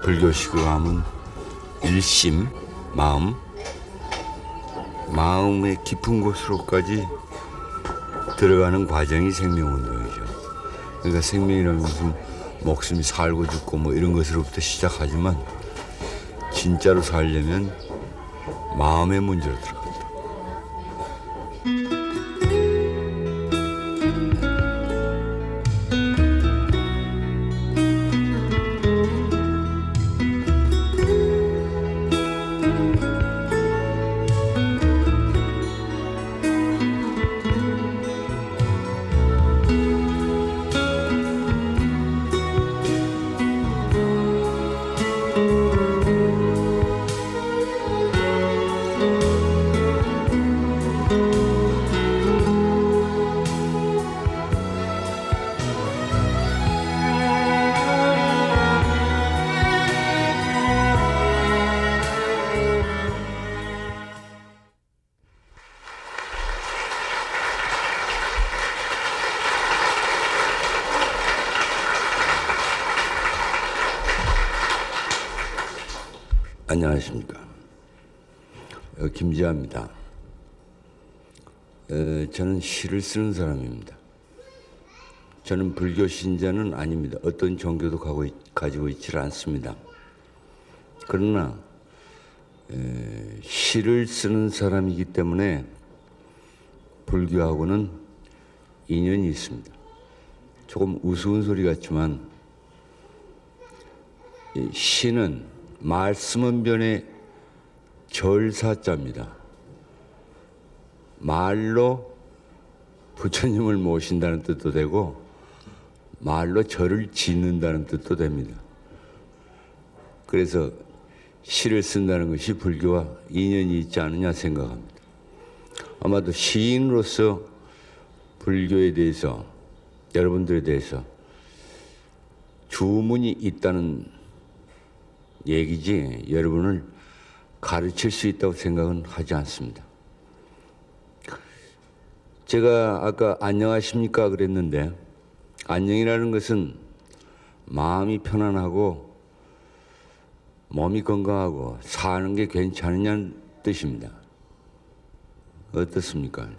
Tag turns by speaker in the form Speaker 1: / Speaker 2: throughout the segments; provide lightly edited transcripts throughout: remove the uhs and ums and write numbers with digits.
Speaker 1: 불교식으로 하면 일심, 마음의 깊은 곳으로까지 들어가는 과정이 생명운동이죠. 그러니까 생명이라는 것은 목숨이 살고 죽고 뭐 이런 것으로부터 시작하지만 진짜로 살려면 마음의 문제로 들어간다. 안녕하십니까. 김지아입니다. 저는 시를 쓰는 사람입니다. 저는 불교 신자는 아닙니다. 어떤 종교도 가지고 있지 않습니다. 그러나 시를 쓰는 사람이기 때문에 불교하고는 인연이 있습니다. 조금 우스운 소리 같지만 시는 말씀은 변의 절사자입니다. 말로 부처님을 모신다는 뜻도 되고 말로 절을 짓는다는 뜻도 됩니다. 그래서 시를 쓴다는 것이 불교와 인연이 있지 않느냐 생각합니다. 아마도 시인으로서 불교에 대해서 여러분들에 대해서 주문이 있다는 얘기지 여러분을 가르칠 수 있다고 생각은 하지 않습니다. 제가 아까 안녕하십니까 그랬는데 안녕이라는 것은 마음이 편안하고 몸이 건강하고 사는 게 괜찮으냐는 뜻입니다. 어떻습니까?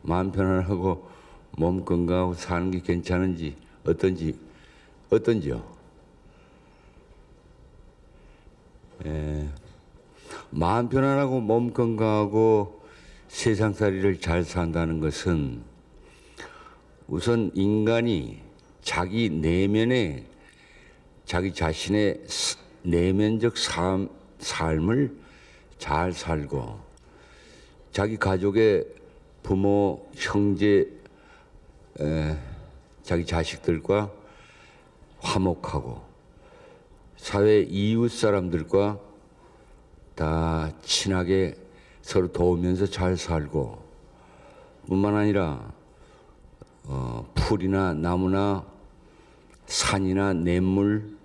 Speaker 1: 마음 편안하고 몸 건강하고 사는 게 괜찮은지 어떤지요? 마음 편안하고 몸 건강하고 세상살이를 잘 산다는 것은 우선 인간이 자기 내면에 자기 자신의 내면적 삶을 잘 살고 자기 가족의 부모, 형제, 자기 자식들과 화목하고 사회 이웃 사람들과 다 친하게 서로 도우면서 잘 살고 뿐만 아니라 풀이나 나무나 산이나 냇물,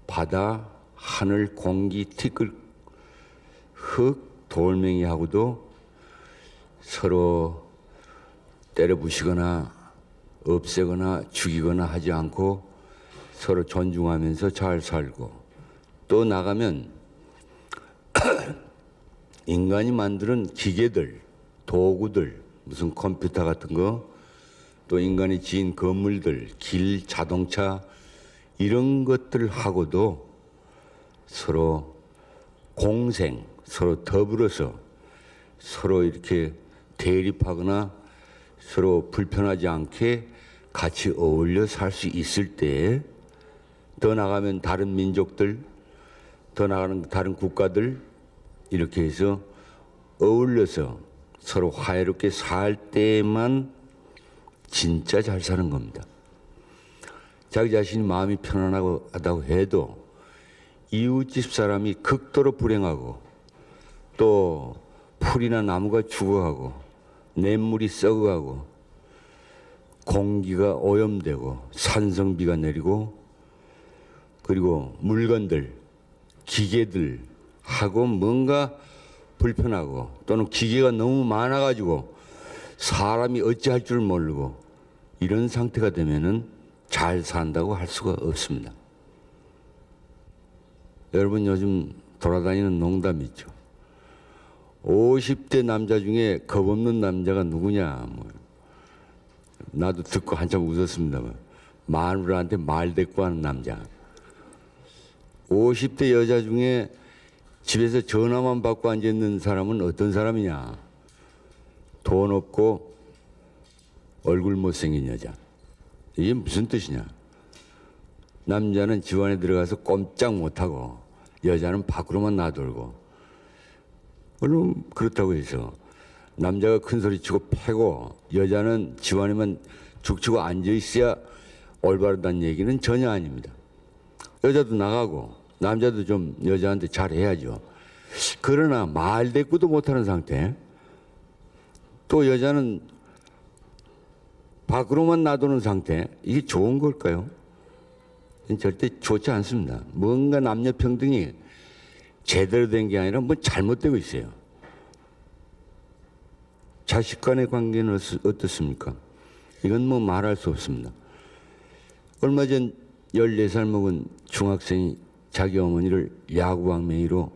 Speaker 1: 바다, 하늘, 공기, 티끌, 흙, 돌멩이하고도 서로 때려 부시거나 없애거나 죽이거나 하지 않고 서로 존중하면서 잘 살고 또 나가면 인간이 만드는 기계들, 도구들, 무슨 컴퓨터 같은 거, 또 인간이 지은 건물들, 길, 자동차 이런 것들하고도 서로 공생, 서로 더불어서 서로 이렇게 대립하거나 서로 불편하지 않게 같이 어울려 살 수 있을 때 더 나가면 다른 민족들, 더 나가는 다른 국가들 이렇게 해서 어울려서 서로 화해롭게 살 때만 진짜 잘 사는 겁니다. 자기 자신이 마음이 편안하다고 해도 이웃집 사람이 극도로 불행하고 또 풀이나 나무가 죽어가고 냇물이 썩어가고 공기가 오염되고 산성비가 내리고 그리고 물건들, 기계들 하고 뭔가 불편하고 또는 기계가 너무 많아가지고 사람이 어찌할 줄 모르고 이런 상태가 되면은 잘 산다고 할 수가 없습니다. 여러분 요즘 돌아다니는 농담 있죠. 50대 남자 중에 겁없는 남자가 누구냐. 뭐. 나도 듣고 한참 웃었습니다만. 마누라한테 말대꾸 하는 남자. 50대 여자 중에 집에서 전화만 받고 앉아있는 사람은 어떤 사람이냐. 돈 없고 얼굴 못생긴 여자. 이게 무슨 뜻이냐. 남자는 집 안에 들어가서 꼼짝 못하고 여자는 밖으로만 나돌고. 물론 그렇다고 해서 남자가 큰 소리 치고 패고 여자는 집 안에만 죽치고 앉아있어야 올바르다는 얘기는 전혀 아닙니다. 여자도 나가고 남자도 좀 여자한테 잘해야죠. 그러나 말대꾸도 못하는 상태, 또 여자는 밖으로만 놔두는 상태, 이게 좋은 걸까요? 절대 좋지 않습니다. 뭔가 남녀 평등이 제대로 된 게 아니라 뭐 잘못되고 있어요. 자식 간의 관계는 어떻습니까? 이건 뭐 말할 수 없습니다. 얼마 전 14살 먹은 중학생이 자기 어머니를 야구방망이로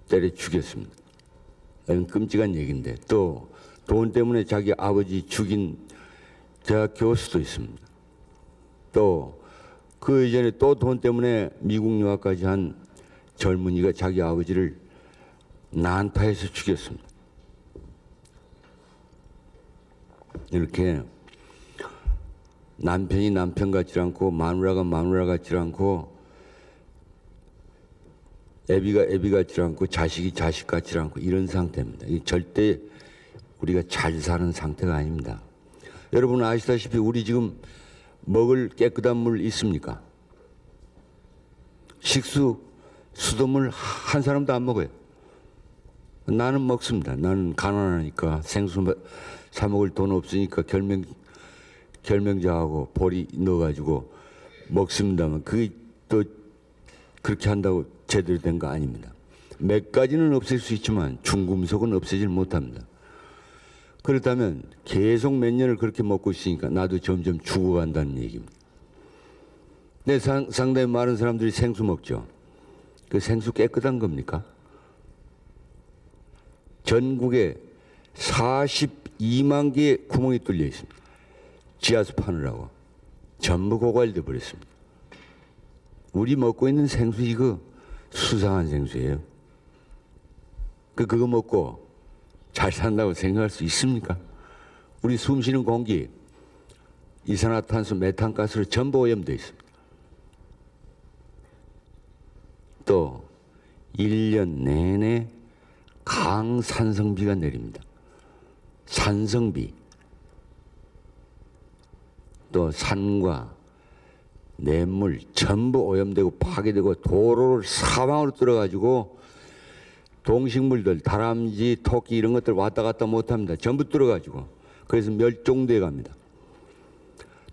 Speaker 1: 때려 죽였습니다. 이건 끔찍한 얘기인데, 또 돈 때문에 자기 아버지 죽인 대학 교수도 있습니다. 또 그 이전에 또 돈 때문에 미국 유학까지 한 젊은이가 자기 아버지를 난타해서 죽였습니다. 이렇게 남편이 남편 같지 않고 마누라가 마누라 같지 않고 애비가 애비 같지 않고 자식이 자식 같지 않고 이런 상태입니다. 이게 절대 우리가 잘 사는 상태가 아닙니다. 여러분 아시다시피 우리 지금 먹을 깨끗한 물 있습니까? 식수, 수돗물 한 사람도 안 먹어요. 나는 먹습니다. 나는 가난하니까 생수 사 먹을 돈 없으니까 결명자하고 보리 넣어가지고 먹습니다만 그게 또 그렇게 한다고 제대로 된 거 아닙니다. 몇 가지는 없앨 수 있지만 중금속은 없애질 못합니다. 그렇다면 계속 몇 년을 그렇게 먹고 있으니까 나도 점점 죽어간다는 얘기입니다. 네, 상당히 많은 사람들이 생수 먹죠. 그 생수 깨끗한 겁니까? 전국에 42만 개의 구멍이 뚫려 있습니다. 지하수 파느라고. 전부 고갈돼 버렸습니다. 우리 먹고 있는 생수 이거 수상한 생수예요. 그거 먹고 잘 산다고 생각할 수 있습니까? 우리 숨 쉬는 공기, 이산화탄소, 메탄가스로 전부 오염되어 있습니다. 또 1년 내내 강산성비가 내립니다. 산성비. 또 산과 냇물 전부 오염되고 파괴되고 도로를 사방으로 뚫어가지고 동식물들, 다람쥐, 토끼 이런 것들 왔다 갔다 못합니다. 전부 뚫어가지고. 그래서 멸종돼 갑니다.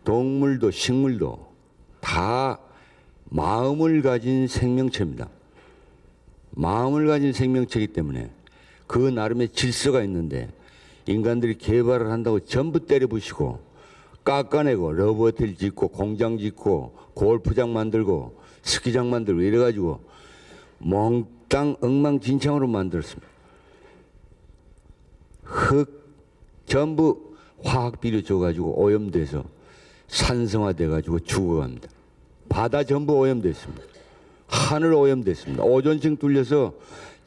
Speaker 1: 동물도 식물도 다 마음을 가진 생명체입니다. 마음을 가진 생명체이기 때문에 그 나름의 질서가 있는데 인간들이 개발을 한다고 전부 때려부시고 깎아내고 러브호텔 짓고 공장 짓고 골프장 만들고 스키장 만들고 이래가지고 몽땅 엉망진창으로 만들었습니다. 흙 전부 화학비료 줘가지고 오염돼서 산성화돼가지고 죽어갑니다. 바다 전부 오염됐습니다. 하늘 오염됐습니다. 오존층 뚫려서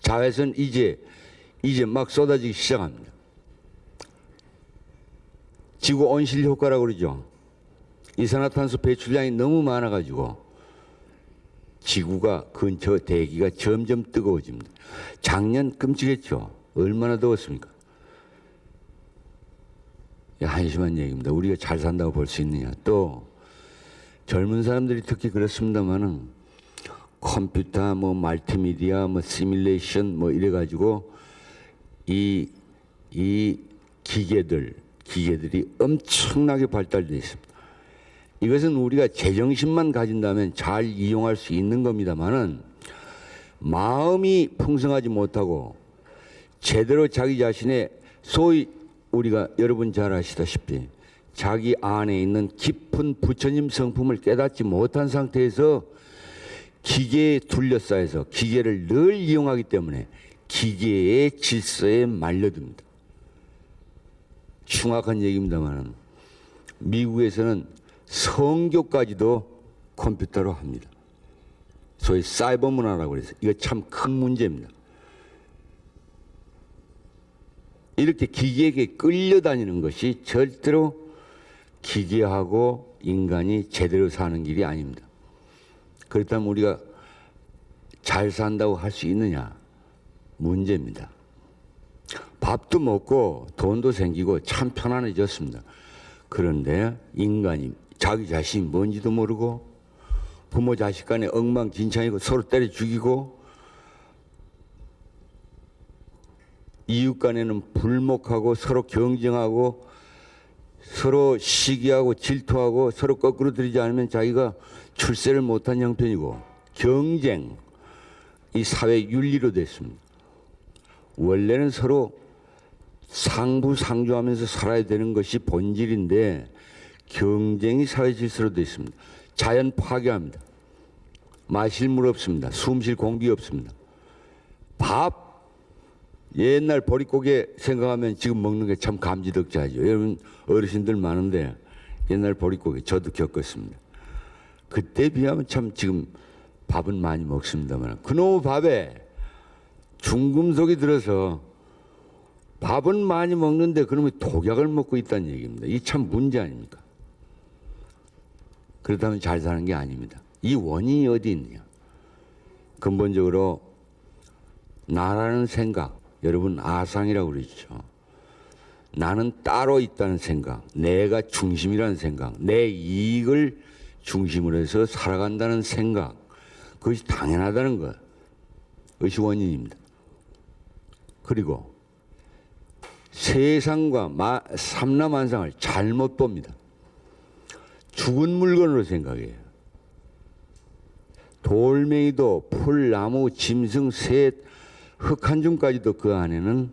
Speaker 1: 자외선 이제 막 쏟아지기 시작합니다. 지구 온실 효과라고 그러죠. 이산화탄소 배출량이 너무 많아가지고 지구가 근처 대기가 점점 뜨거워집니다. 작년 끔찍했죠. 얼마나 더웠습니까? 한심한 얘기입니다. 우리가 잘 산다고 볼 수 있느냐. 또 젊은 사람들이 특히 그렇습니다만은 컴퓨터, 뭐 멀티미디어, 뭐 시뮬레이션 뭐 이래가지고 이 기계들이 엄청나게 발달되어 있습니다. 이것은 우리가 제정신만 가진다면 잘 이용할 수 있는 겁니다만은 마음이 풍성하지 못하고 제대로 자기 자신의 소위 우리가 여러분 잘 아시다시피 자기 안에 있는 깊은 부처님 성품을 깨닫지 못한 상태에서 기계에 둘러싸여서 기계를 늘 이용하기 때문에 기계의 질서에 말려듭니다. 흉악한 얘기입니다만 미국에서는 성교까지도 컴퓨터로 합니다. 소위 사이버 문화라고 그래서 이거 참 큰 문제입니다. 이렇게 기계에게 끌려다니는 것이 절대로 기계하고 인간이 제대로 사는 길이 아닙니다. 그렇다면 우리가 잘 산다고 할 수 있느냐? 문제입니다. 밥도 먹고 돈도 생기고 참 편안해졌습니다. 그런데 인간이 자기 자신이 뭔지도 모르고 부모 자식 간에 엉망진창이고 서로 때려 죽이고 이웃 간에는 불목하고 서로 경쟁하고 서로 시기하고 질투하고 서로 거꾸로 들이지 않으면 자기가 출세를 못한 형편이고 경쟁, 이 사회 윤리로 됐습니다. 원래는 서로 상부상조하면서 살아야 되는 것이 본질인데 경쟁이 사회 질서로 됐습니다. 자연 파괴합니다. 마실 물 없습니다. 숨 쉴 공기 없습니다. 밥 옛날 보릿고개 생각하면 지금 먹는 게 참 감지덕지하죠. 여러분 어르신들 많은데 옛날 보릿고개 저도 겪었습니다. 그때 비하면 참 지금 밥은 많이 먹습니다만 그놈의 밥에 중금속이 들어서 밥은 많이 먹는데 그놈의 독약을 먹고 있다는 얘기입니다. 이게 참 문제 아닙니까? 그렇다면 잘 사는 게 아닙니다. 이 원인이 어디 있느냐? 근본적으로 나라는 생각, 여러분 아상이라고 그러죠. 나는 따로 있다는 생각, 내가 중심이라는 생각, 내 이익을 중심으로 해서 살아간다는 생각, 그것이 당연하다는 것, 그것이 원인입니다. 그리고 세상과 삼라만상을 잘못 봅니다. 죽은 물건으로 생각해요. 돌멩이도 풀, 나무, 짐승, 새, 흙 한 줌까지도 그 안에는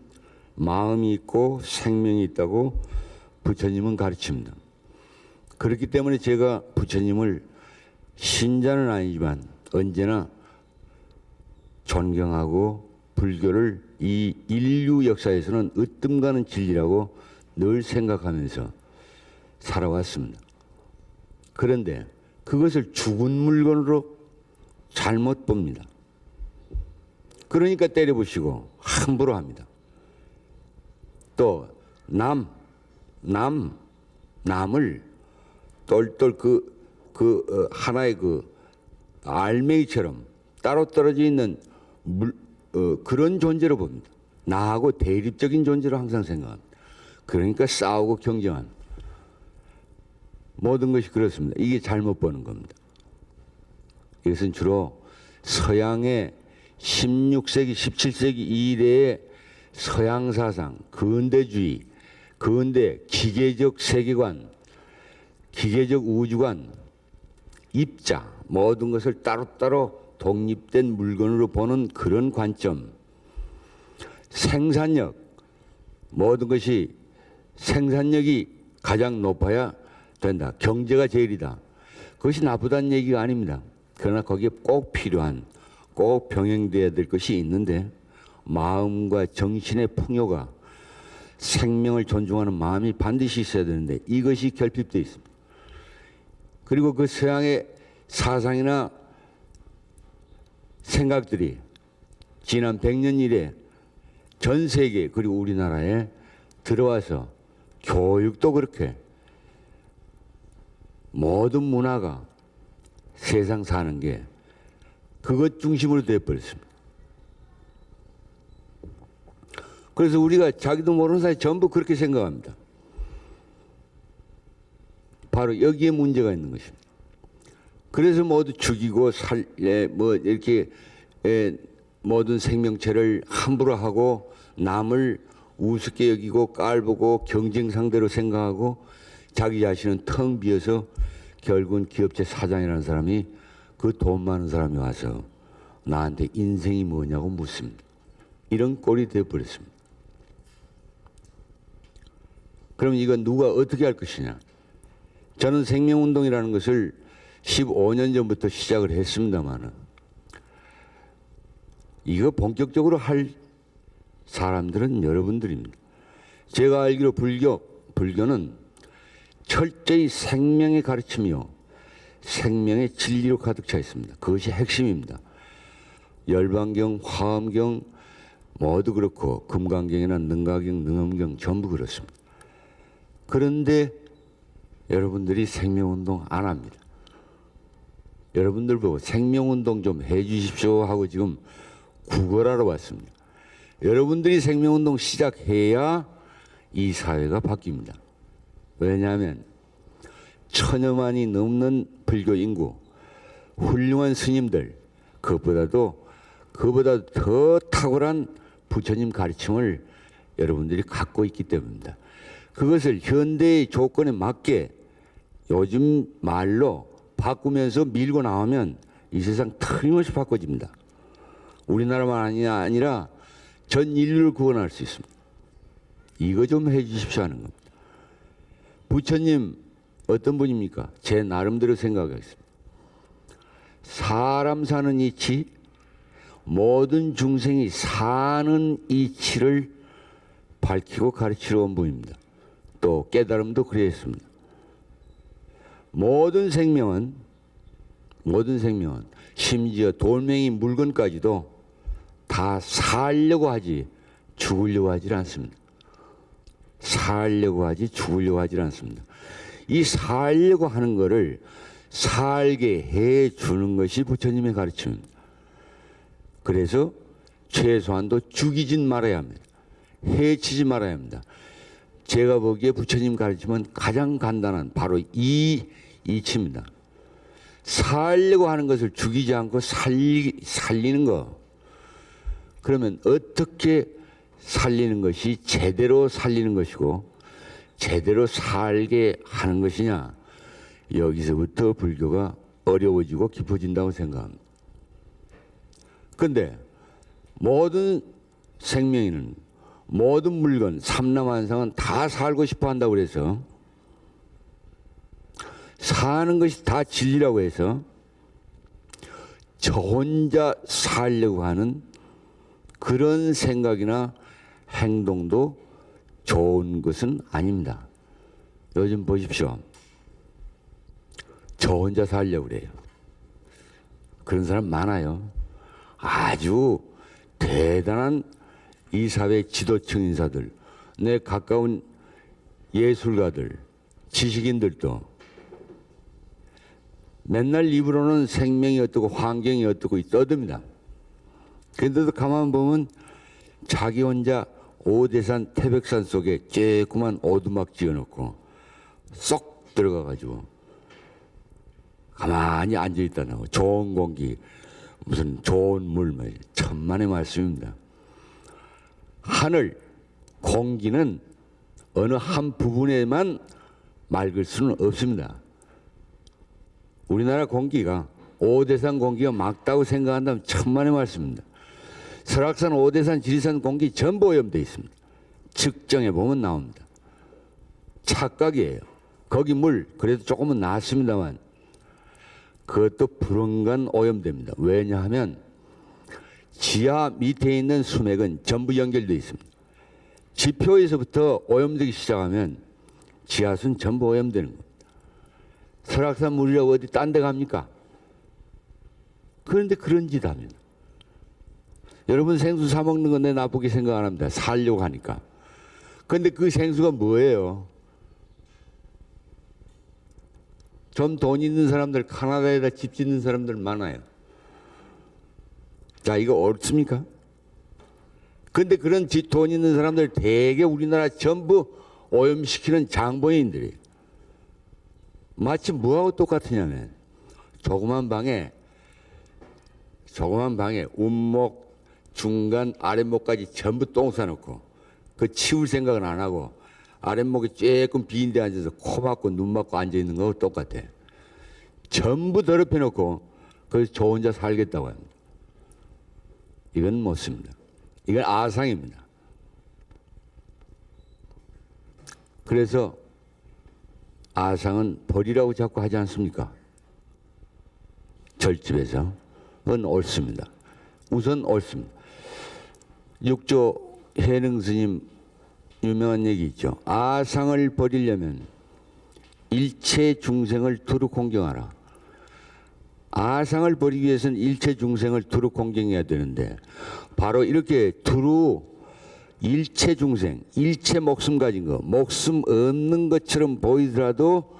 Speaker 1: 마음이 있고 생명이 있다고 부처님은 가르칩니다. 그렇기 때문에 제가 부처님을 신자는 아니지만 언제나 존경하고 불교를 이 인류 역사에서는 으뜸가는 진리라고 늘 생각하면서 살아왔습니다. 그런데 그것을 죽은 물건으로 잘못 봅니다. 그러니까 때려부시고 함부로 합니다. 또 남을 똘똘 하나의 알맹이처럼 따로 떨어져 있는 그런 존재로 봅니다. 나하고 대립적인 존재로 항상 생각합니다. 그러니까 싸우고 경쟁합니다. 모든 것이 그렇습니다. 이게 잘못 보는 겁니다. 이것은 주로 서양의 16세기, 17세기 이래의 서양 사상, 근대주의, 근대 기계적 세계관, 기계적 우주관, 입자, 모든 것을 따로따로 독립된 물건으로 보는 그런 관점, 생산력, 모든 것이 생산력이 가장 높아야 된다. 경제가 제일이다. 그것이 나쁘다는 얘기가 아닙니다. 그러나 거기에 꼭 필요한, 꼭 병행돼야 될 것이 있는데 마음과 정신의 풍요가 생명을 존중하는 마음이 반드시 있어야 되는데 이것이 결핍되어 있습니다. 그리고 그 서양의 사상이나 생각들이 지난 100년 이래 전 세계 그리고 우리나라에 들어와서 교육도 그렇게 모든 문화가 세상 사는 게 그것 중심으로 되어버렸습니다. 그래서 우리가 자기도 모르는 사이 전부 그렇게 생각합니다. 바로 여기에 문제가 있는 것입니다. 그래서 모두 죽이고 이렇게 모든 생명체를 함부로 하고 남을 우습게 여기고 깔보고 경쟁 상대로 생각하고 자기 자신은 텅 비어서 결국은 기업체 사장이라는 사람이 그 돈 많은 사람이 와서 나한테 인생이 뭐냐고 묻습니다. 이런 꼴이 되어버렸습니다. 그럼 이건 누가 어떻게 할 것이냐? 저는 생명운동이라는 것을 15년 전부터 시작을 했습니다만 이거 본격적으로 할 사람들은 여러분들입니다. 제가 알기로 불교는 철저히 생명의 가르침이요, 생명의 진리로 가득 차 있습니다. 그것이 핵심입니다. 열반경, 화엄경 모두 그렇고 금강경이나 능가경, 능엄경 전부 그렇습니다. 그런데 여러분들이 생명운동 안 합니다. 여러분들 보고 생명운동 좀 해주십시오 하고 지금 구걸하러 왔습니다. 여러분들이 생명운동 시작해야 이 사회가 바뀝니다. 왜냐하면 1000여만이 넘는 불교 인구, 훌륭한 스님들, 그보다 더 탁월한 부처님 가르침을 여러분들이 갖고 있기 때문입니다. 그것을 현대의 조건에 맞게 요즘 말로 바꾸면서 밀고 나오면 이 세상 틀림없이 바꿔집니다. 우리나라만 아니라 전 인류를 구원할 수 있습니다. 이거 좀 해주십시오 하는 겁니다. 부처님 어떤 분입니까? 제 나름대로 생각하겠습니다. 사람 사는 이치, 모든 중생이 사는 이치를 밝히고 가르치러 온 분입니다. 또 깨달음도 그랬습니다. 모든 생명은 심지어 돌멩이 물건까지도 다 살려고 하지 죽으려고 하질 않습니다. 살려고 하지 죽으려고 하질 않습니다. 이 살려고 하는 것을 살게 해 주는 것이 부처님의 가르침입니다. 그래서 최소한도 죽이진 말아야 합니다. 해치지 말아야 합니다. 제가 보기에 부처님 가르침은 가장 간단한 바로 이 이치입니다. 살려고 하는 것을 죽이지 않고 살리는 거. 그러면 어떻게 살리는 것이 제대로 살리는 것이고 제대로 살게 하는 것이냐. 여기서부터 불교가 어려워지고 깊어진다고 생각합니다. 그런데 모든 생명인은 모든 물건, 삼라만상은 다 살고 싶어 한다고 그래서 사는 것이 다 진리라고 해서 저 혼자 살려고 하는 그런 생각이나 행동도 좋은 것은 아닙니다. 요즘 보십시오. 저 혼자 살려고 그래요. 그런 사람 많아요. 아주 대단한 이 사회 지도층 인사들, 내 가까운 예술가들, 지식인들도 맨날 입으로는 생명이 어떻고 환경이 어떻고 떠듭니다. 그런데도 가만 보면 자기 혼자 오대산 태백산 속에 쬐끄만 오두막 지어놓고 쏙 들어가가지고 가만히 앉아있다는 거. 좋은 공기, 무슨 좋은 물, 천만의 말씀입니다. 하늘, 공기는 어느 한 부분에만 맑을 수는 없습니다. 우리나라 공기가 오대산 공기가 맑다고 생각한다면 천만의 말씀입니다. 설악산, 오대산, 지리산 공기 전부 오염되어 있습니다. 측정해 보면 나옵니다. 착각이에요. 거기 물 그래도 조금은 나았습니다만 그것도 불언간 오염됩니다. 왜냐하면 지하 밑에 있는 수맥은 전부 연결되어 있습니다. 지표에서부터 오염되기 시작하면 지하수는 전부 오염되는 겁니다. 설악산 물이라고 어디 딴 데 갑니까? 그런데 그런 짓 합니다. 여러분 생수 사 먹는 건 내 나쁘게 생각 안 합니다. 살려고 하니까. 그런데 그 생수가 뭐예요? 좀 돈 있는 사람들, 카나다에다 집 짓는 사람들 많아요. 자, 이거 옳습니까? 그런데 그런 돈 있는 사람들 대개 우리나라 전부 오염시키는 장본인들이에요. 마치 뭐하고 똑같으냐면 조그만 방에 운목, 중간, 아랫목까지 전부 똥 싸놓고 그 치울 생각은 안 하고 아랫목에 조금 빈 데 앉아서 코 막고 눈 막고 앉아있는 거하고 똑같아. 전부 더럽혀 놓고 거기서 저 혼자 살겠다고 합니다. 이건 못 씁니다. 이건 아상입니다. 그래서 아상은 버리라고 자꾸 하지 않습니까? 절집에서. 그건 옳습니다. 우선 옳습니다. 육조 해능 스님 유명한 얘기 있죠. 아상을 버리려면 일체 중생을 두루 공경하라. 아상을 버리기 위해서는 일체 중생을 두루 공경해야 되는데 바로 이렇게 두루 일체 중생, 일체 목숨 가진 거, 목숨 없는 것처럼 보이더라도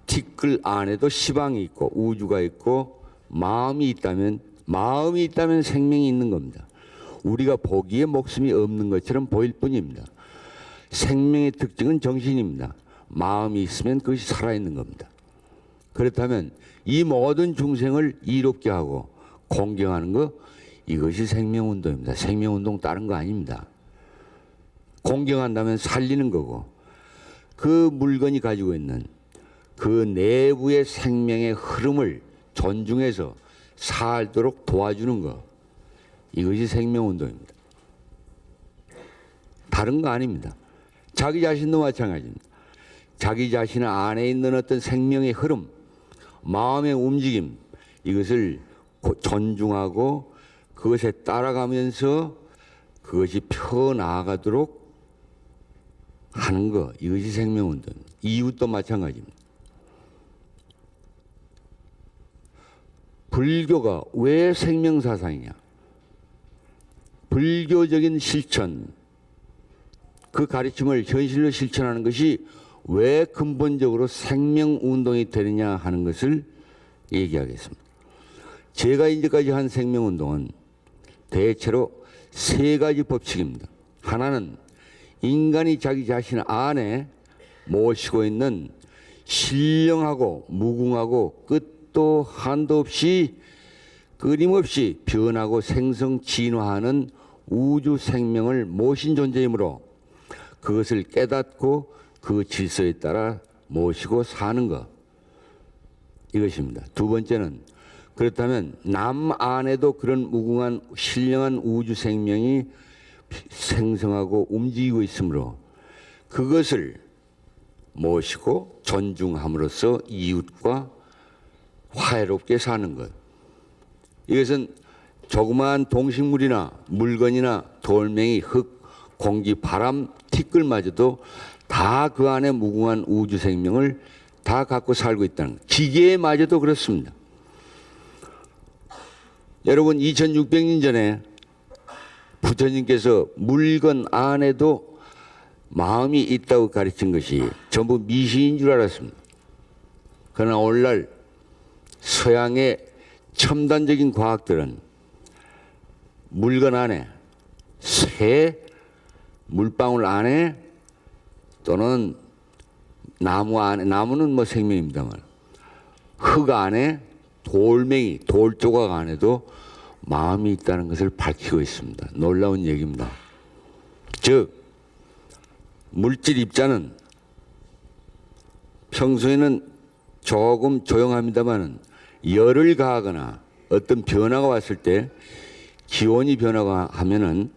Speaker 1: 티끌 안에도 시방이 있고 우주가 있고 마음이 있다면 생명이 있는 겁니다. 우리가 보기에 목숨이 없는 것처럼 보일 뿐입니다. 생명의 특징은 정신입니다. 마음이 있으면 그것이 살아있는 겁니다. 그렇다면 이 모든 중생을 이롭게 하고 공경하는 것, 이것이 생명운동입니다. 생명운동 다른 거 아닙니다. 공경한다면 살리는 거고 그 물건이 가지고 있는 그 내부의 생명의 흐름을 존중해서 살도록 도와주는 것, 이것이 생명운동입니다. 다른 거 아닙니다. 자기 자신도 마찬가지입니다. 자기 자신 안에 있는 어떤 생명의 흐름, 마음의 움직임, 이것을 존중하고 그것에 따라가면서 그것이 펴나가도록 하는 것, 이것이 생명운동입니다. 이웃도 마찬가지입니다. 불교가 왜 생명사상이냐? 불교적인 실천, 그 가르침을 현실로 실천하는 것이 왜 근본적으로 생명운동이 되느냐 하는 것을 얘기하겠습니다. 제가 이제까지 한 생명운동은 대체로 세 가지 법칙입니다. 하나는 인간이 자기 자신 안에 모시고 있는 신령하고 무궁하고 끝도 한도 없이 끊임없이 변하고 생성 진화하는 우주 생명을 모신 존재이므로 그것을 깨닫고 그 질서에 따라 모시고 사는 것, 이것입니다. 두 번째는 그렇다면 남 안에도 그런 무궁한 신령한 우주 생명이 생성하고 움직이고 있으므로 그것을 모시고 존중함으로써 이웃과 화해롭게 사는 것. 이것은 조그마한 동식물이나 물건이나 돌멩이, 흙, 공기, 바람, 티끌마저도 다 그 안에 무궁한 우주 생명을 다 갖고 살고 있다는 것. 기계마저도 그렇습니다. 여러분 2600년 전에 부처님께서 물건 안에도 마음이 있다고 가르친 것이 전부 미신인 줄 알았습니다. 그러나 오늘날 서양의 첨단적인 과학들은 물건 안에, 새 물방울 안에 또는 나무 안에, 나무는 뭐 생명입니다만 흙 안에, 돌멩이, 돌조각 안에도 마음이 있다는 것을 밝히고 있습니다. 놀라운 얘기입니다. 즉 물질 입자는 평소에는 조금 조용합니다만 열을 가하거나 어떤 변화가 왔을 때 기온이 변화하면은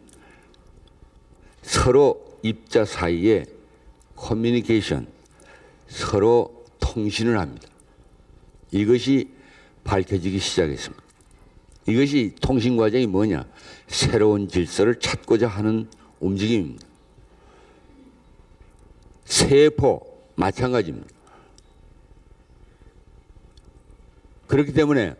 Speaker 1: 서로 입자 사이에 커뮤니케이션, 서로 통신을 합니다. 이것이 밝혀지기 시작했습니다. 이것이 통신 과정이 뭐냐? 새로운 질서를 찾고자 하는 움직임입니다. 세포 마찬가지입니다. 그렇기 때문에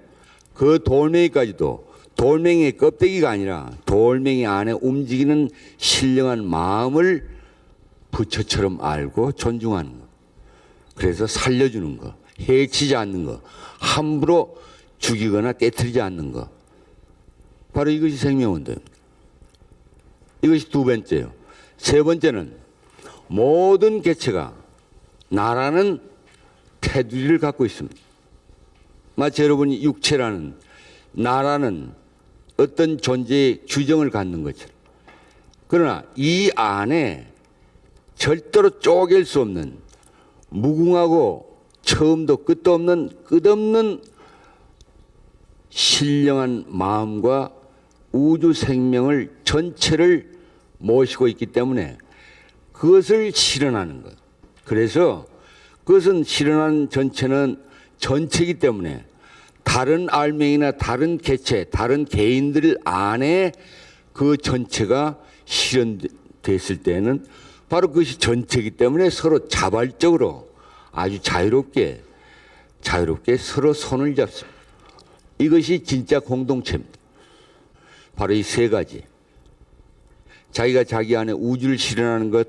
Speaker 1: 그 돌멩이까지도 돌멩이의 껍데기가 아니라 돌멩이 안에 움직이는 신령한 마음을 부처처럼 알고 존중하는 것. 그래서 살려주는 것, 해치지 않는 것, 함부로 죽이거나 깨트리지 않는 것. 바로 이것이 생명운동입니다. 이것이 두 번째요. 세 번째는 모든 개체가 나라는 테두리를 갖고 있습니다. 마치 여러분이 육체라는, 나라는 어떤 존재의 규정을 갖는 것처럼. 그러나 이 안에 절대로 쪼갤 수 없는 무궁하고 처음도 끝도 없는 끝없는 신령한 마음과 우주 생명을 전체를 모시고 있기 때문에 그것을 실현하는 것. 그래서 그것은 실현하는 전체는 전체이기 때문에 다른 알맹이나 다른 개체, 다른 개인들 안에 그 전체가 실현됐을 때는 바로 그것이 전체이기 때문에 서로 자발적으로 아주 자유롭게 서로 손을 잡습니다. 이것이 진짜 공동체입니다. 바로 이 세 가지. 자기가 자기 안에 우주를 실현하는 것,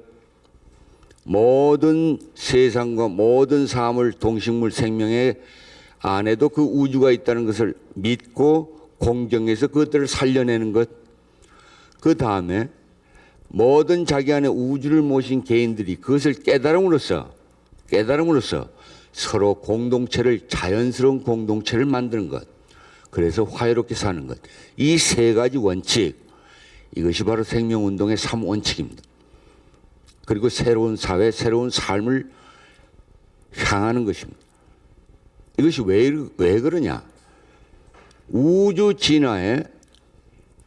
Speaker 1: 모든 세상과 모든 사물, 동식물, 생명의 안에도 그 우주가 있다는 것을 믿고 공정해서 그것들을 살려내는 것. 그 다음에 모든 자기 안에 우주를 모신 개인들이 그것을 깨달음으로써 서로 공동체를, 자연스러운 공동체를 만드는 것. 그래서 화해롭게 사는 것. 이 세 가지 원칙, 이것이 바로 생명운동의 3원칙입니다. 그리고 새로운 사회, 새로운 삶을 향하는 것입니다. 이것이 왜 그러냐? 우주 진화에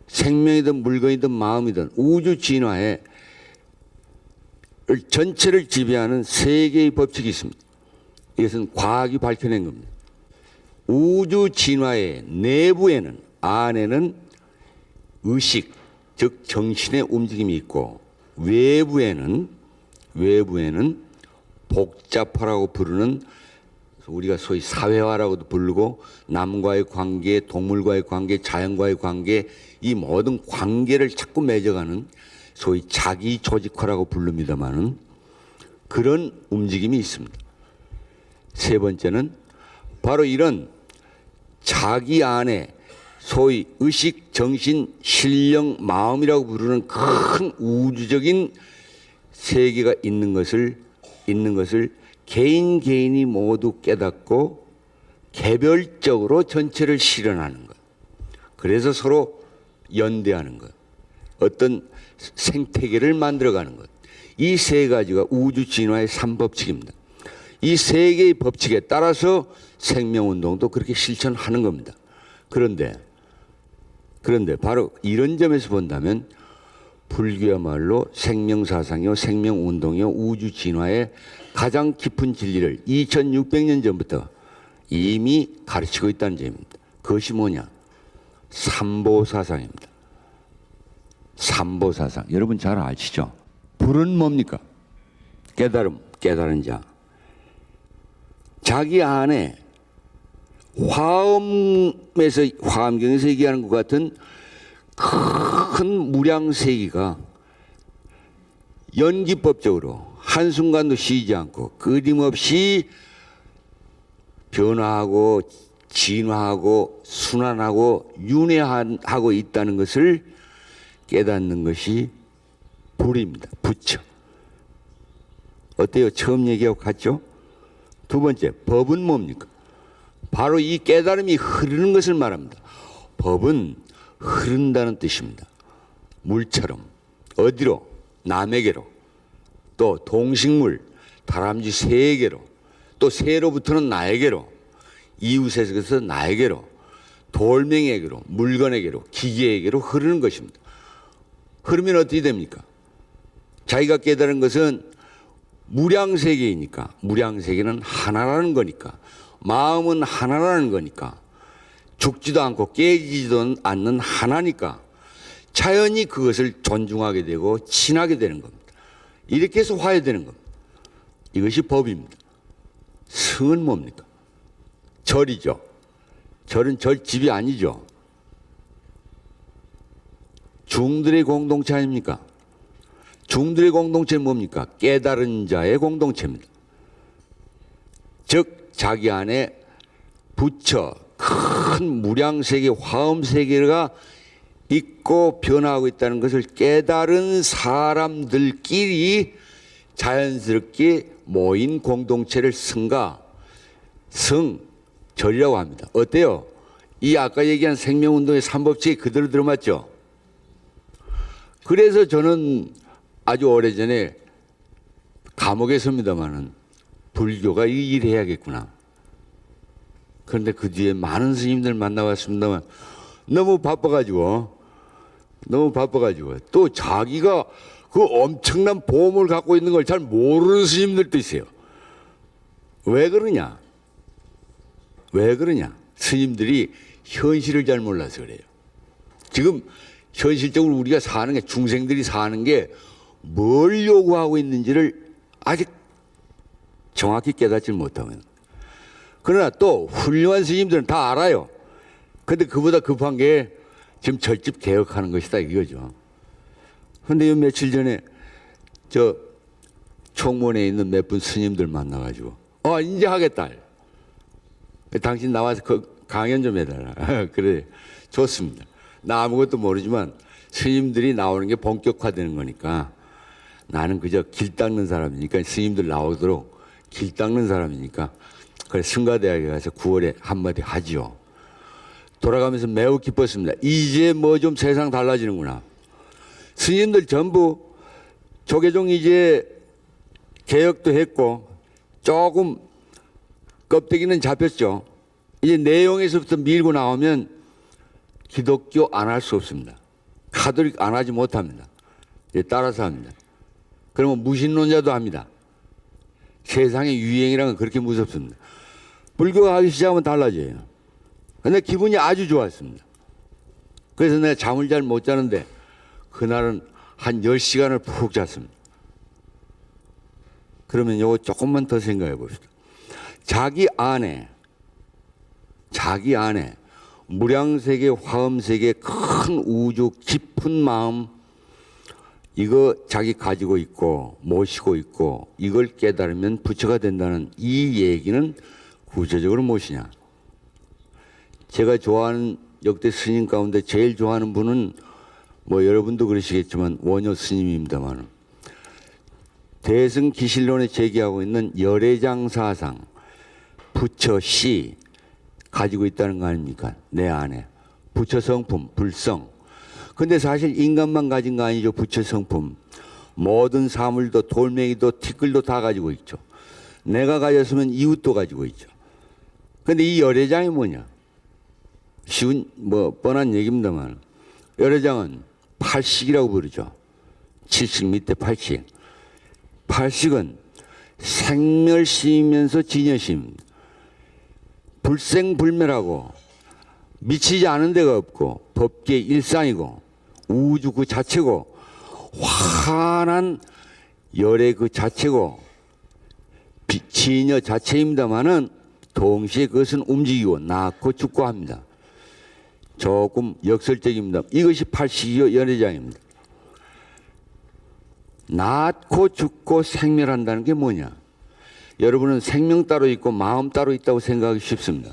Speaker 1: 생명이든 물건이든 마음이든 우주 진화에 전체를 지배하는 세 개의 법칙이 있습니다. 이것은 과학이 밝혀낸 겁니다. 우주 진화의 내부에는, 안에는 의식, 즉 정신의 움직임이 있고, 외부에는 복잡화라고 부르는, 우리가 소위 사회화라고도 부르고, 남과의 관계, 동물과의 관계, 자연과의 관계, 이 모든 관계를 자꾸 맺어가는 소위 자기 조직화라고 부릅니다마는 그런 움직임이 있습니다. 세 번째는 바로 이런 자기 안에 소위 의식, 정신, 신령, 마음이라고 부르는 큰 우주적인 세계가 있는 것을 개인이 모두 깨닫고 개별적으로 전체를 실현하는 것. 그래서 서로 연대하는 것. 어떤 생태계를 만들어가는 것. 이 세 가지가 우주 진화의 3법칙입니다. 이 세 개의 법칙에 따라서 생명운동도 그렇게 실천하는 겁니다. 그런데 바로 이런 점에서 본다면 불교야말로 생명사상이요, 생명운동이요, 우주 진화의 가장 깊은 진리를 2600년 전부터 이미 가르치고 있다는 점입니다. 그것이 뭐냐? 삼보사상입니다. 삼보사상. 여러분 잘 아시죠? 불은 뭡니까? 깨달은 자. 자기 안에 화엄경에서 얘기하는 것 같은 큰 무량세기가 연기법적으로 한순간도 쉬지 않고 끊임없이 변화하고 진화하고 순환하고 윤회하고 있다는 것을 깨닫는 것이 불입니다. 부처. 어때요? 처음 얘기하고 같죠? 두 번째, 법은 뭡니까? 바로 이 깨달음이 흐르는 것을 말합니다. 법은 흐른다는 뜻입니다. 물처럼. 어디로? 남에게로. 또 동식물, 다람쥐 새에게로. 또 새로부터는 나에게로. 이웃에게서 나에게로. 돌멩이에게로, 물건에게로, 기계에게로 흐르는 것입니다. 흐르면 어떻게 됩니까? 자기가 깨달은 것은 무량세계이니까, 무량세계는 하나라는 거니까, 마음은 하나라는 거니까, 죽지도 않고 깨지지도 않는 하나니까 자연히 그것을 존중하게 되고 친하게 되는 겁니다. 이렇게 해서 화해되는 겁니다. 이것이 법입니다. 성은 뭡니까? 절이죠. 절은 절집이 아니죠. 중들의 공동체 아닙니까? 중들의 공동체는 뭡니까? 깨달은 자의 공동체입니다. 즉 자기 안에 부처, 큰 무량세계, 화엄세계가 있고 변화하고 있다는 것을 깨달은 사람들끼리 자연스럽게 모인 공동체를 절이라고 합니다. 어때요? 이 아까 얘기한 생명운동의 3법칙이 그대로 들어맞죠? 그래서 저는 아주 오래전에 감옥에 섭니다마는 불교가 이 일을 해야겠구나. 그런데 그 뒤에 많은 스님들 만나봤습니다만 너무 바빠가지고 또 자기가 그 엄청난 보험을 갖고 있는 걸 잘 모르는 스님들도 있어요. 왜 그러냐? 스님들이 현실을 잘 몰라서 그래요. 지금 현실적으로 우리가 사는 게, 중생들이 사는 게 뭘 요구하고 있는지를 아직 정확히 깨닫지 못하면. 그러나 또 훌륭한 스님들은 다 알아요. 근데 그보다 급한 게 지금 절집 개혁하는 것이다 이거죠. 근데 며칠 전에 저 총무원에 있는 몇 분 스님들 만나가지고 이제 하겠다. 당신 나와서 그 강연 좀 해달라. 그래, 좋습니다. 나 아무것도 모르지만 스님들이 나오는 게 본격화되는 거니까 나는 그저 길 닦는 사람이니까, 스님들 나오도록 길 닦는 사람이니까 그래 승가대학에 가서 9월에 한마디 하지요. 돌아가면서 매우 기뻤습니다. 이제 뭐 좀 세상 달라지는구나. 스님들 전부 조계종 이제 개혁도 했고 조금 껍데기는 잡혔죠. 이제 내용에서부터 밀고 나오면 기독교 안 할 수 없습니다. 가톨릭 안 하지 못합니다. 이제 따라서 합니다. 그러면 무신론자도 합니다. 세상의 유행이란 건 그렇게 무섭습니다. 불교가 하기 시작하면 달라져요. 근데 기분이 아주 좋았습니다. 그래서 내가 잠을 잘 못 자는데 그날은 한 10시간을 푹 잤습니다. 그러면 요거 조금만 더 생각해 봅시다. 자기 안에 무량세계, 화엄세계, 큰 우주, 깊은 마음, 이거 자기 가지고 있고 모시고 있고 이걸 깨달으면 부처가 된다는 이 얘기는 구체적으로 무엇이냐. 제가 좋아하는 역대 스님 가운데 제일 좋아하는 분은 뭐 여러분도 그러시겠지만 원효 스님입니다만, 대승기실론에 제기하고 있는 열애장 사상, 부처 씨 가지고 있다는 거 아닙니까? 내 안에 부처 성품, 불성. 근데 사실 인간만 가진 거 아니죠. 부처 성품. 모든 사물도 돌멩이도 티끌도 다 가지고 있죠. 내가 가졌으면 이웃도 가지고 있죠. 근데 이 열애장이 뭐냐? 쉬운 뭐 뻔한 얘기입니다만, 열애장은 팔식이라고 부르죠. 70 밑에 팔식. 팔식은 생멸시이면서 진여심, 불생불멸하고 미치지 않은 데가 없고 법계 일상이고 우주 그 자체고 환한 열의 그 자체고 진여 자체입니다마는 동시에 그것은 움직이고 낳고 죽고 합니다. 조금 역설적입니다. 이것이 팔식이요 열애장입니다. 낳고 죽고 생멸한다는 게 뭐냐? 여러분은 생명 따로 있고 마음 따로 있다고 생각하기 쉽습니다.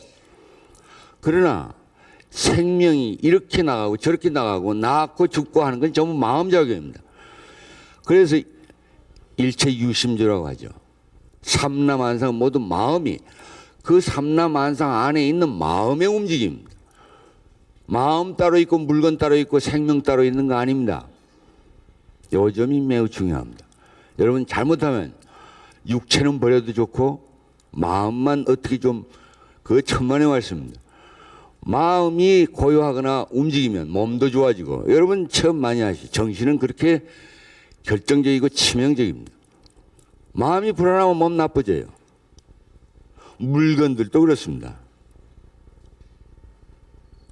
Speaker 1: 그러나 생명이 이렇게 나가고 저렇게 나가고 낳고 죽고 하는 건 전부 마음작용입니다. 그래서 일체유심조라고 하죠. 삼라만상은 모두 마음이, 그 삼라만상 안에 있는 마음의 움직임입니다. 마음 따로 있고 물건 따로 있고 생명 따로 있는 거 아닙니다. 요 점이 매우 중요합니다. 여러분 잘못하면 육체는 버려도 좋고 마음만 어떻게 좀, 그 천만의 말씀입니다. 마음이 고요하거나 움직이면 몸도 좋아지고, 여러분 처음 많이 하시죠. 정신은 그렇게 결정적이고 치명적입니다. 마음이 불안하면 몸 나빠져요. 물건들도 그렇습니다.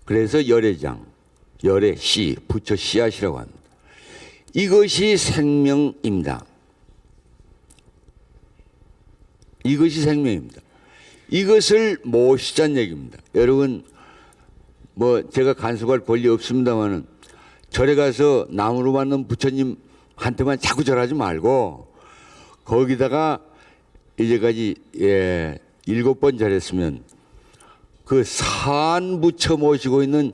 Speaker 1: 그래서 열애장, 열애 씨, 부처 씨앗이라고 합니다. 이것이 생명입니다. 이것이 생명입니다. 이것을 모시자는 얘기입니다. 여러분 뭐 제가 간섭할 권리 없습니다만은 절에 가서 나무로 만든 부처님한테만 자꾸 절하지 말고 거기다가 이제까지 7번 절했으면 그 산 부처 모시고 있는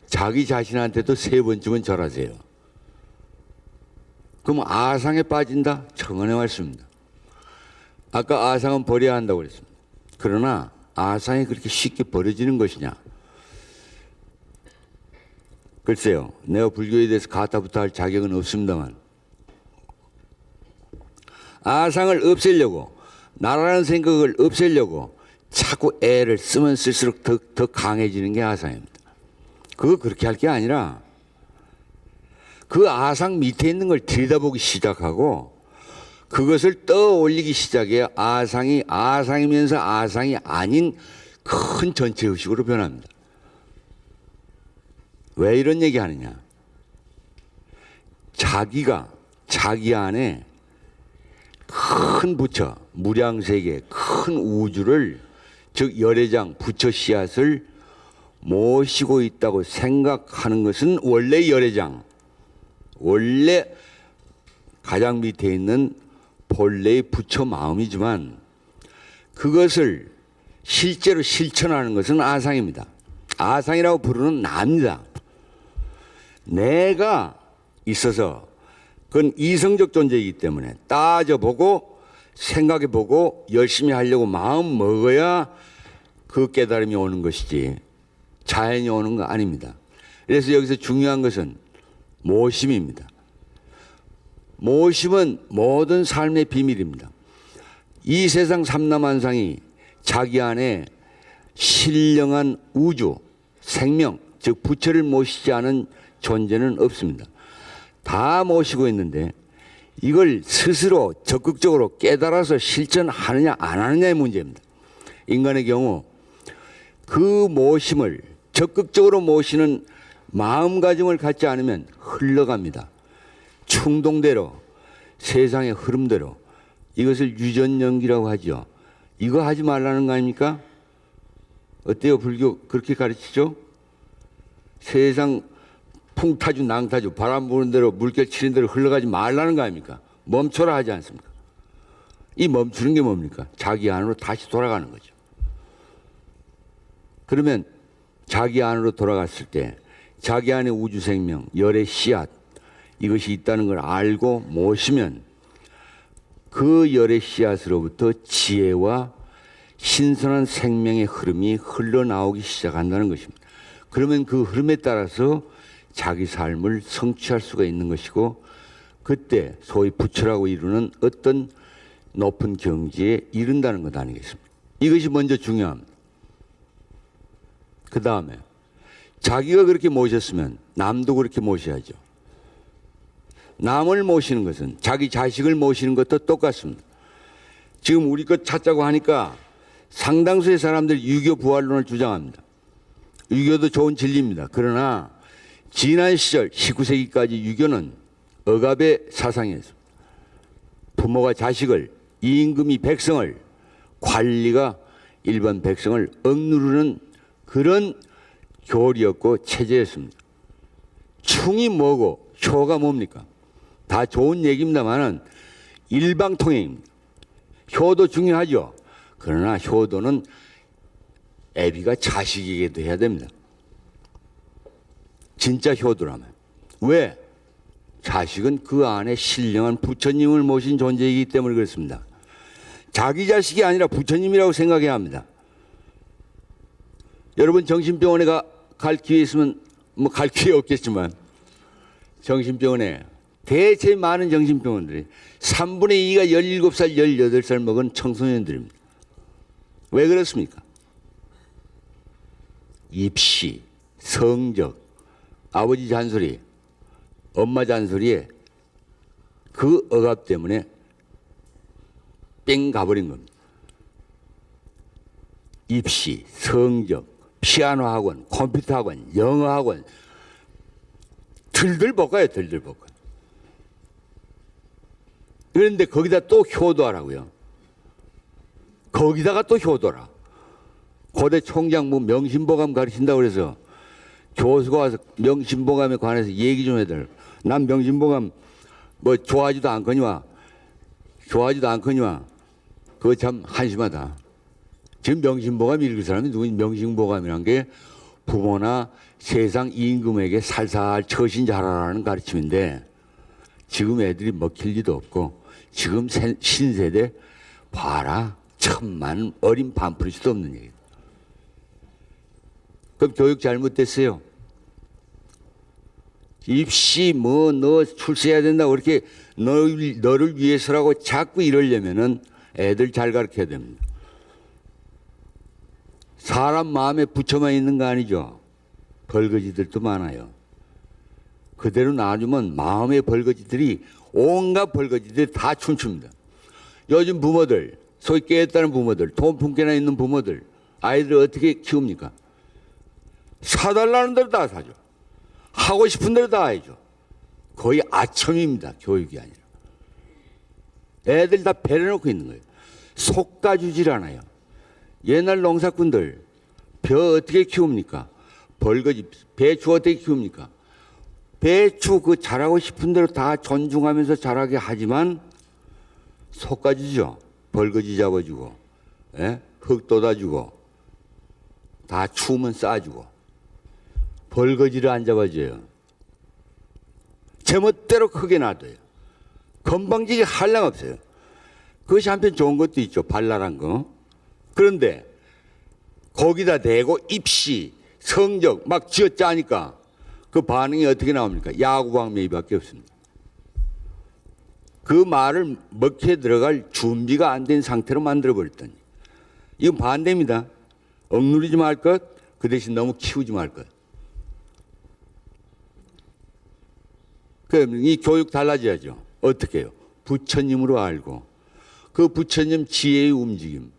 Speaker 1: 자기 자신한테도 3번쯤은 절하세요. 그럼 아상에 빠진다? 청원의 말씀입니다. 아까 아상은 버려야 한다고 그랬습니다. 그러나 아상이 그렇게 쉽게 버려지는 것이냐? 글쎄요, 내가 불교에 대해서 가타부터 할 자격은 없습니다만, 아상을 없애려고, 나라는 생각을 없애려고 자꾸 애를 쓰면 쓸수록 더 강해지는 게 아상입니다. 그거 그렇게 할 게 아니라 그 아상 밑에 있는 걸 들여다보기 시작하고 그것을 떠올리기 시작해야 아상이 아상이면서 아상이 아닌 큰 전체 의식으로 변합니다. 왜 이런 얘기 하느냐? 자기가 자기 안에 큰 부처, 무량세계, 큰 우주를, 즉 열애장, 부처 씨앗을 모시고 있다고 생각하는 것은 원래 열애장, 원래 가장 밑에 있는 본래의 부처 마음이지만 그것을 실제로 실천하는 것은 아상입니다. 아상이라고 부르는 나입니다. 내가 있어서 그건 이성적 존재이기 때문에 따져보고 생각해보고 열심히 하려고 마음 먹어야 그 깨달음이 오는 것이지 자연이 오는 거 아닙니다. 그래서 여기서 중요한 것은 모심입니다. 모심은 모든 삶의 비밀입니다. 이 세상 삼라만상이 자기 안에 신령한 우주, 생명, 즉 부처를 모시지 않은 존재는 없습니다. 다 모시고 있는데 이걸 스스로 적극적으로 깨달아서 실천하느냐 안 하느냐의 문제입니다. 인간의 경우 그 모심을 적극적으로 모시는 마음가짐을 갖지 않으면 흘러갑니다. 충동대로, 세상의 흐름대로. 이것을 유전연기라고 하죠. 이거 하지 말라는 거 아닙니까? 어때요? 불교 그렇게 가르치죠? 세상 풍타주 낭타주 바람 부는 대로 물결 치는 대로 흘러가지 말라는 거 아닙니까? 멈춰라 하지 않습니까? 이 멈추는 게 뭡니까? 자기 안으로 다시 돌아가는 거죠. 그러면 자기 안으로 돌아갔을 때 자기 안에 우주 생명, 열의 씨앗 이것이 있다는 걸 알고 모시면 그 열의 씨앗으로부터 지혜와 신선한 생명의 흐름이 흘러나오기 시작한다는 것입니다. 그러면 그 흐름에 따라서 자기 삶을 성취할 수가 있는 것이고 그때 소위 부처라고 이루는 어떤 높은 경지에 이른다는 것 아니겠습니까? 이것이 먼저 중요합니다. 그 다음에 자기가 그렇게 모셨으면 남도 그렇게 모셔야죠. 남을 모시는 것은 자기 자식을 모시는 것도 똑같습니다. 지금 우리 것 찾자고 하니까 상당수의 사람들이 유교 부활론을 주장합니다. 유교도 좋은 진리입니다. 그러나 지난 시절 19세기까지 유교는 억압의 사상이었습니다. 부모가 자식을, 임금이 백성을, 관리가 일반 백성을 억누르는 그런 교리였고 체제였습니다. 충이 뭐고 효가 뭡니까? 다 좋은 얘기입니다만은 일방통행입니다. 효도 중요하죠. 그러나 효도는 애비가 자식에게도 해야 됩니다. 진짜 효도라면. 왜? 자식은 그 안에 신령한 부처님을 모신 존재이기 때문에 그렇습니다. 자기 자식이 아니라 부처님이라고 생각해야 합니다. 여러분 정신병원에 갈 기회 있으면 뭐 갈 기회 없겠지만 정신병원에 대체 많은 정신병원들이 3분의 2가 17살, 18살 먹은 청소년들입니다. 왜 그렇습니까? 입시, 성적, 아버지 잔소리, 엄마 잔소리에 그 억압 때문에 뺑 가버린 겁니다. 입시, 성적, 피아노 학원, 컴퓨터 학원, 영어 학원 들들 볶아요. 들들 볶아. 그런데 거기다 또 효도하라고요. 거기다가 또 효도라. 고대 총장 뭐 명심보감 가르친다고 그래서 교수가 와서 명심보감에 관해서 얘기 좀 해달라. 난 명심보감 뭐 좋아하지도 않거니와 그거 참 한심하다. 지금 명심보감 읽을 사람이 누구니? 명심보감이란 게 부모나 세상 임금에게 살살 처신 잘하라는 가르침인데 지금 애들이 먹힐 리도 없고 지금 신세대 봐라 천만 어린 반풀이도 없는 얘기. 그럼 교육 잘못됐어요. 입시 뭐 너 출세해야 된다 그렇게 너를 위해서라고 자꾸 이러려면은 애들 잘 가르쳐야 됩니다. 사람 마음에 부처만 있는 거 아니죠. 벌거지들도 많아요. 그대로 놔주면 마음의 벌거지들이 온갖 벌거지들이 다 춤춥니다. 요즘 부모들 소위 깨었다는 부모들 돈 품게나 있는 부모들 아이들을 어떻게 키웁니까? 사달라는 대로 다 사죠. 하고 싶은 대로 다 해줘. 거의 아첨입니다. 교육이 아니라. 애들 다 배려놓고 있는 거예요. 속가주질 않아요. 옛날 농사꾼들 벼 어떻게 키웁니까? 벌거지 배추 어떻게 키웁니까? 배추 그 자라고 싶은 대로 다 존중하면서 자라게 하지만 속가주죠. 벌거지 잡아주고, 예? 흙 돋아주고, 다 추우면 싸주고, 벌거지를 안 잡아줘요. 제멋대로 크게 놔둬요. 건방지게 한량 없어요. 그것이 한편 좋은 것도 있죠. 발랄한 거. 그런데 거기다 대고 입시, 성적 막 쥐어짜니까 그 반응이 어떻게 나옵니까? 야구방매이밖에 없습니다. 그 말을 먹혀 들어갈 준비가 안 된 상태로 만들어버렸더니 이건 반대입니다. 억누르지 말 것, 그 대신 너무 키우지 말 것. 그럼 이 교육 달라져야죠. 어떻게 해요? 부처님으로 알고 그 부처님 지혜의 움직임,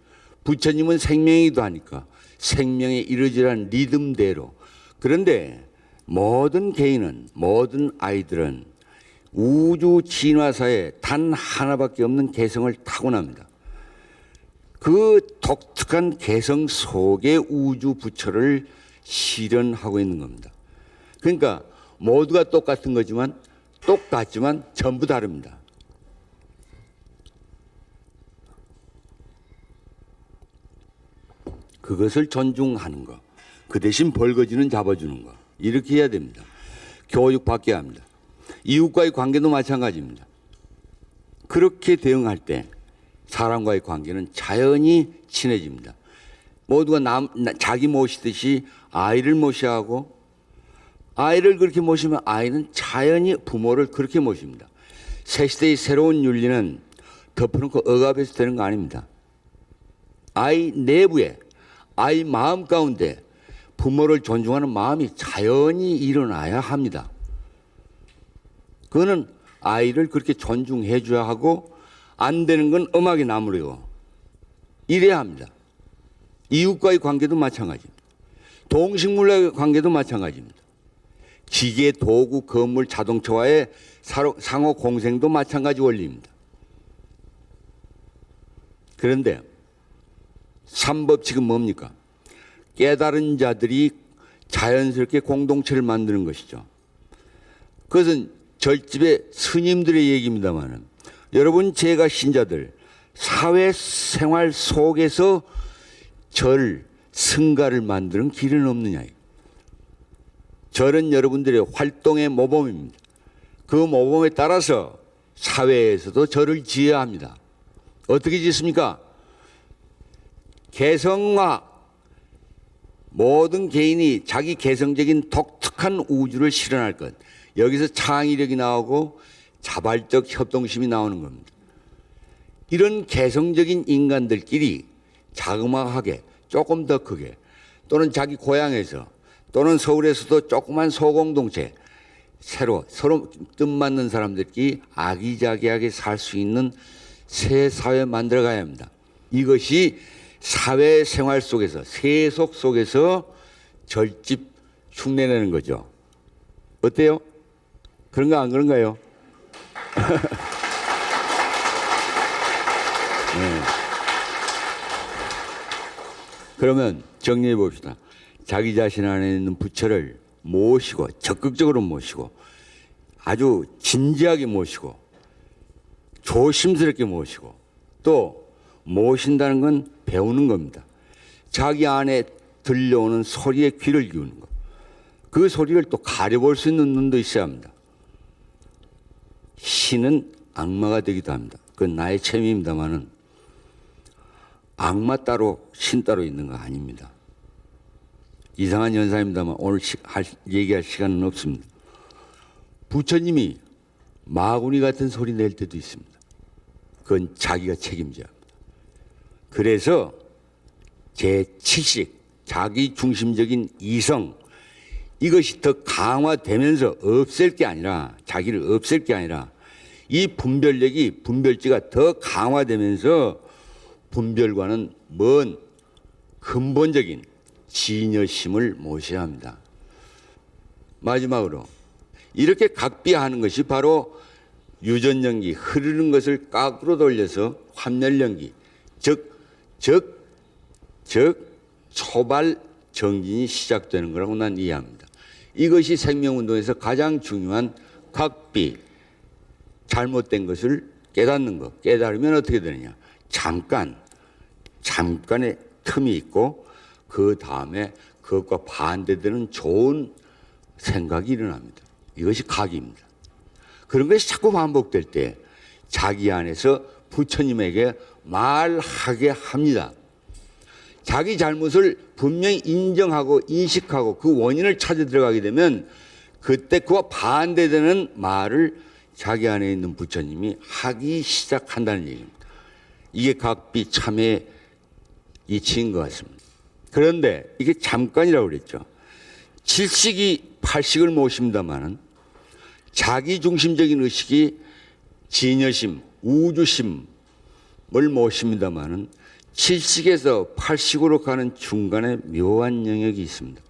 Speaker 1: 부처님은 생명이기도 하니까 생명의 이루어지라는 리듬대로. 그런데 모든 개인은, 모든 아이들은 우주 진화사에 단 하나밖에 없는 개성을 타고납니다. 그 독특한 개성 속에 우주 부처를 실현하고 있는 겁니다. 그러니까 모두가 똑같은 거지만 똑같지만 전부 다릅니다. 그것을 존중하는 거. 그 대신 벌거지는 잡아주는 거. 이렇게 해야 됩니다. 교육 받게 합니다. 이웃과의 관계도 마찬가지입니다. 그렇게 대응할 때 사람과의 관계는 자연히 친해집니다. 모두가 자기 모시듯이 아이를 모셔야 하고 아이를 그렇게 모시면 아이는 자연히 부모를 그렇게 모십니다. 새 시대의 새로운 윤리는 덮어놓고 억압해서 되는 거 아닙니다. 아이 내부에 아이 마음 가운데 부모를 존중하는 마음이 자연히 일어나야 합니다. 그거는 아이를 그렇게 존중해 줘야 하고 안 되는 건 엄하게 나무래요. 이래야 합니다. 이웃과의 관계도 마찬가지입니다. 동식물과의 관계도 마찬가지입니다. 기계, 도구, 건물, 자동차와의 상호 공생도 마찬가지 원리입니다. 그런데 삼법칙은 뭡니까? 깨달은 자들이 자연스럽게 공동체를 만드는 것이죠. 그것은 절집의 스님들의 얘기입니다만 여러분 제가 신자들 사회생활 속에서 절, 승가를 만드는 길은 없느냐. 절은 여러분들의 활동의 모범입니다. 그 모범에 따라서 사회에서도 절을 지어야 합니다. 어떻게 짓습니까? 개성화, 모든 개인이 자기 개성적인 독특한 우주를 실현할 것. 여기서 창의력이 나오고 자발적 협동심이 나오는 겁니다. 이런 개성적인 인간들끼리 자그마하게 조금 더 크게 또는 자기 고향에서 또는 서울에서도 조그만 소공동체 서로 뜻맞는 사람들끼리 아기자기하게 살 수 있는 새 사회 만들어 가야 합니다. 이것이 사회생활 속에서 세속 속에서 절집 흉내내는 거죠. 어때요? 그런가 안 그런가요? 네. 그러면 정리해 봅시다. 자기 자신 안에 있는 부처를 모시고 적극적으로 모시고 아주 진지하게 모시고 조심스럽게 모시고 또 모신다는 건 배우는 겁니다. 자기 안에 들려오는 소리에 귀를 기우는 것. 그 소리를 또 가려볼 수 있는 눈도 있어야 합니다. 신은 악마가 되기도 합니다. 그건 나의 체험입니다만은 악마 따로 신 따로 있는 거 아닙니다. 이상한 현상입니다만 오늘 얘기할 시간은 없습니다. 부처님이 마구니 같은 소리 낼 때도 있습니다. 그건 자기가 책임져야 합니다. 그래서 제7식 자기 중심적인 이성 이것이 더 강화되면서 없앨 게 아니라 자기를 없앨 게 아니라 이 분별지가 더 강화되면서 분별과는 먼 근본적인 진여심을 모셔야 합니다. 마지막으로 이렇게 각비하는 것이 바로 유전연기, 흐르는 것을 거꾸로 돌려서 환멸연기, 즉 초발 정진이 시작되는 거라고 난 이해합니다. 이것이 생명운동에서 가장 중요한 각비, 잘못된 것을 깨닫는 것. 깨달으면 어떻게 되느냐? 잠깐의 틈이 있고 그 다음에 그것과 반대되는 좋은 생각이 일어납니다. 이것이 각입니다. 그런 것이 자꾸 반복될 때 자기 안에서 부처님에게 말하게 합니다. 자기 잘못을 분명히 인정하고 인식하고 그 원인을 찾아 들어가게 되면 그때 그와 반대되는 말을 자기 안에 있는 부처님이 하기 시작한다는 얘기입니다. 이게 각비 참의 이치인 것 같습니다. 그런데 이게 잠깐이라고 그랬죠. 7식이 8식을 모십니다마는 자기 중심적인 의식이 진여심, 우주심을 모십니다마는 7식에서 8식으로 가는 중간에 묘한 영역이 있습니다.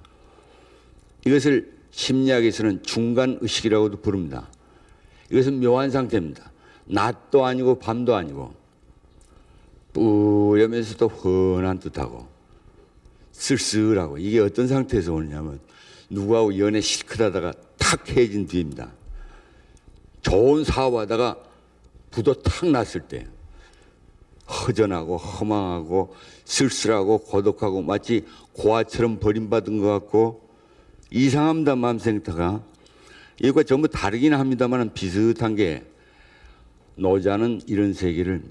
Speaker 1: 이것을 심리학에서는 중간 의식이라고도 부릅니다. 이것은 묘한 상태입니다. 낮도 아니고 밤도 아니고 뿌려면서도 훤한 듯하고 쓸쓸하고 이게 어떤 상태에서 오느냐면 누구하고 연애 실컷 하다가 탁 헤어진 뒤입니다. 좋은 사업하다가 부도 탁 났을 때 허전하고 허망하고 쓸쓸하고 고독하고 마치 고아처럼 버림받은 것 같고 이상합니다. 마음생태가 이것과 전부 다르긴 합니다만 비슷한 게 노자는 이런 세계를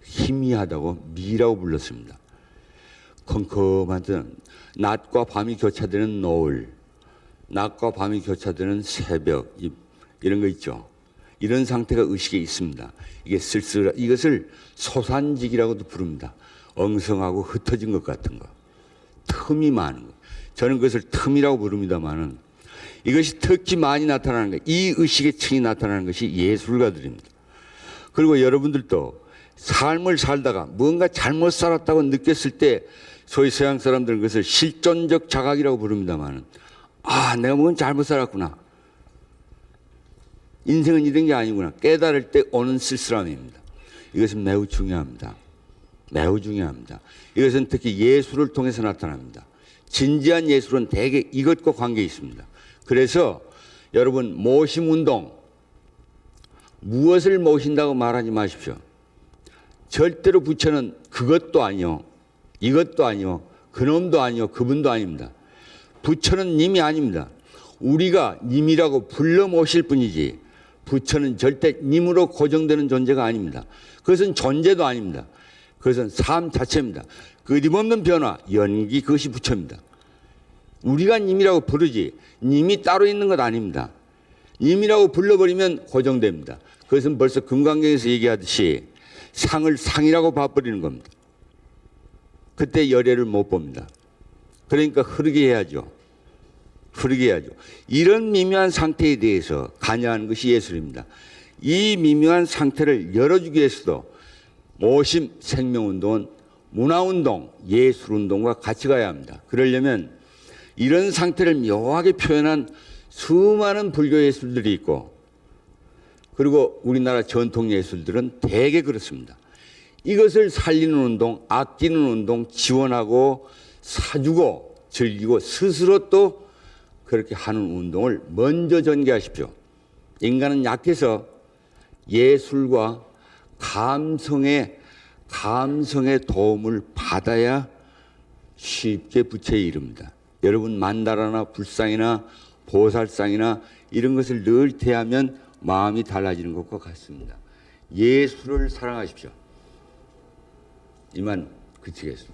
Speaker 1: 희미하다고 미라고 불렀습니다. 컴컴한 낮과 밤이 교차되는 노을, 낮과 밤이 교차되는 새벽 이런 거 있죠. 이런 상태가 의식에 있습니다. 이게 이것을 소산직이라고도 부릅니다. 엉성하고 흩어진 것 같은 거, 틈이 많은 거. 저는 그것을 틈이라고 부릅니다만은 이것이 특히 많이 나타나는 것, 이 의식의 층이 나타나는 것이 예술가들입니다. 그리고 여러분들도 삶을 살다가 뭔가 잘못 살았다고 느꼈을 때 소위 서양 사람들은 그것을 실존적 자각이라고 부릅니다만은 내가 뭔가 잘못 살았구나. 인생은 이런 게 아니구나. 깨달을 때 오는 쓸쓸함입니다. 이것은 매우 중요합니다. 매우 중요합니다. 이것은 특히 예술을 통해서 나타납니다. 진지한 예술은 대개 이것과 관계 있습니다. 그래서 여러분 모심 운동 무엇을 모신다고 말하지 마십시오. 절대로 부처는 그것도 아니요, 이것도 아니요, 그놈도 아니요, 그분도 아닙니다. 부처는 님이 아닙니다. 우리가 님이라고 불러 모실 뿐이지 부처는 절대 님으로 고정되는 존재가 아닙니다. 그것은 존재도 아닙니다. 그것은 삶 자체입니다. 끊임없는 변화, 연기, 그것이 부처입니다. 우리가 님이라고 부르지 님이 따로 있는 것 아닙니다. 님이라고 불러버리면 고정됩니다. 그것은 벌써 금강경에서 얘기하듯이 상을 상이라고 봐버리는 겁니다. 그때 열애를 못 봅니다. 그러니까 흐르게 해야죠. 흐르게 해야죠. 이런 미묘한 상태에 대해서 관여하는 것이 예술입니다. 이 미묘한 상태를 열어주기 위해서도 모심 생명운동은 문화운동, 예술운동과 같이 가야 합니다. 그러려면 이런 상태를 묘하게 표현한 수많은 불교 예술들이 있고 그리고 우리나라 전통 예술들은 대개 그렇습니다. 이것을 살리는 운동, 아끼는 운동, 지원하고 사주고 즐기고 스스로 또 그렇게 하는 운동을 먼저 전개하십시오. 인간은 약해서 예술과 감성의 도움을 받아야 쉽게 부처에 이릅니다. 여러분 만다라나 불상이나 보살상이나 이런 것을 늘 대하면 마음이 달라지는 것과 같습니다. 예술을 사랑하십시오. 이만 그치겠습니다.